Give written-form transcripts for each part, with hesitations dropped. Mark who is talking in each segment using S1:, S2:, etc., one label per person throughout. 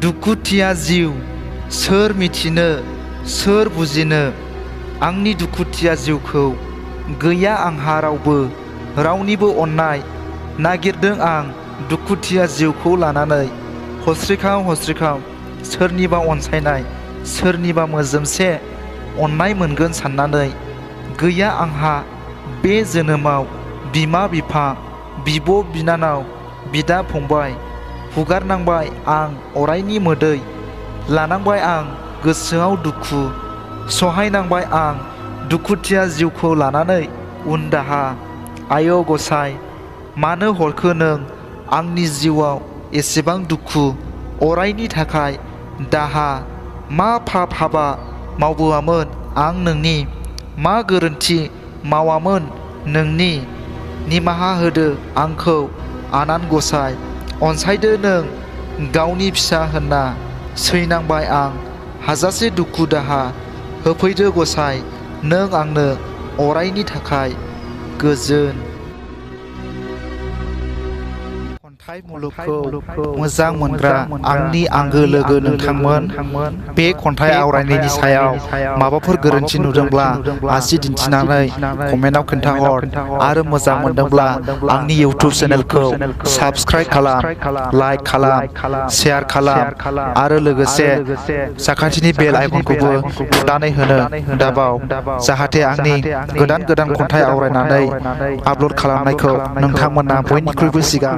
S1: दुखुथिया जिउ सोर मिथिनो सोर बुजिनो आंनि दुखुथिया जिउखौ गैया आंहा रावबो रावनिबो अननाय नागिरदों आं दुखुथिया जिउखौ लानानै हस्रिखाव सोरनिबा अनसायनाय सोरनिबा मोजोमसे अननाय मोनगोन साननानै गैया आंहा बे जोनोमाव बिमा बिफा बिब' बिनानाव बिदा फंबाय हुगारनांबाय आं अरायनि मोदै लानांबाय आं गोसोआव दुखु सहायनांबाय आं दुखुथिया जिउखौ लानानै उन दाहा आय' गसाइ मानो हरखो नों आंनि जिउआव एसेबां दुखु अरायनि थाखाय दाहा मा पाप हाबा मावबोआमोन आं नोंनि मा गोरोन्थि मावामोन नोंनि निमाहा होदो आंखौ आनान गसाइ अनसायदो नों गावनि फिसा होनना सैनांबाय आं हाजासे दुखु दाहा होफैदो गसाइ नों आंनो अरायनि थाखाय गोजोन। खन्थाइ मुलुगखौ मोजां मोनग्रा आंनि आंगो लोगो नोंथांमोन बे खन्थाइ आवरायनायनि सायाव माबाफोर गोरोन्थि नुदोंब्ला आसि दिन्थिनानै कमेन्टआव खोन्थाहर आरो मोजां मोनदोंब्ला आंनि इउटिउब चेनेलखौ साबस्क्राइब खालाम लाइक खालाम शेयार खालाम आरो लोगोसे साखाथिनि बेल आइकनखौबो थुनानै होनो दाबाव जाहाथे आंनि गोदान खन्थाइ आवरायनानै आपल'ड खालामनायखौ नोंथांमोना बयनिख्रुइबो सिगां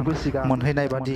S1: मोनहैनाय बादि।